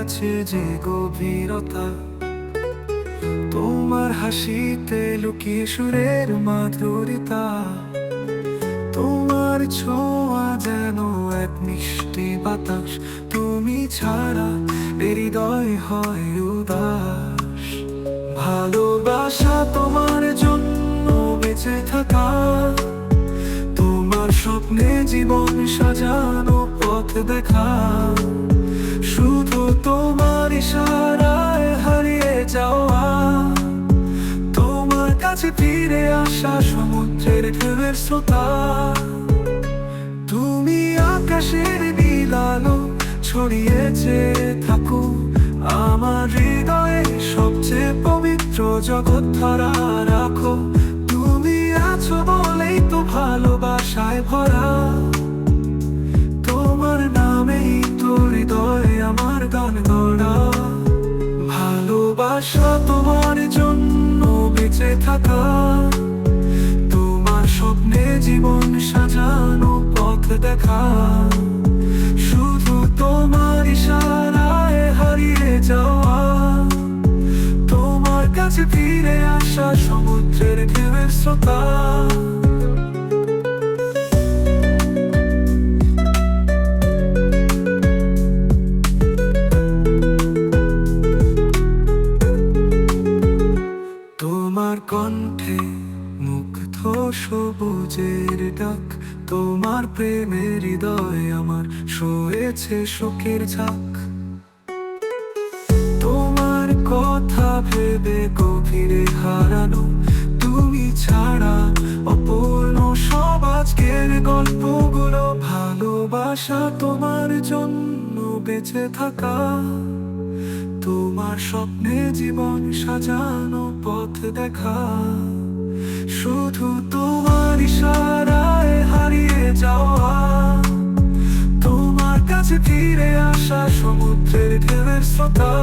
আছে যে গভীরতা, তোমার হাসিতে লুকিয়ে সুরের মাধুরিতা। তোমার ছোঁয়া যেন এক মিষ্টি বাতাস, তুমি ছাড়া এ হৃদয় হয় উদাস। ভালোবাসা তোমার জন্য বেঁচে থাকা, তোমার স্বপ্নে জীবন সাজানো পথ দেখা। শুধু তোমার ইশারায় হারিয়ে যাওয়া, তোমার কাছে ফিরে আসা সমুদ্রের ঢেউয়ের স্রোতা। তুমি আকাশের নীল আলো ছড়িয়েছে থাকো আমার হৃদয়ে, সবচেয়ে পবিত্র জগৎ ধরা রাখো। তুমি আছো বলেই তো ভালোবাসায় ভরা, তোমার নামেই তো হৃদয়ে আমার গান গড়া। ভালোবাসা তোমার জন্য বেঁচে থাকা, তোমার স্বপ্নে জীবন সাজানো পথ দেখা। শুধু তোমার ইশারায় হারিয়ে যাওয়া, তোমার কাছে ফিরে আসা সমুদ্রের ঢেউয়ের স্রোতা। তোমার কণ্ঠে মুগ্ধ সবুজের ডাক, তোমার প্রেমের হৃদয় আমার সয়েছে শোকের ঝাঁক। তোমার কথা ভেবে গভীরে হারানো, তুমি ছাড়া অপূর্ণ সব আজকের গল্পগুলো। ভালোবাসা তোমার জন্য বেঁচে থাকা, তোমার স্বপ্নে জীবন সাজানো পথ দেখা। শুধু তোমার ইশারায় হারিয়ে যাওয়া, তোমার কাছে ফিরে আসা সমুদ্রের ঢেউয়ের স্রোতা।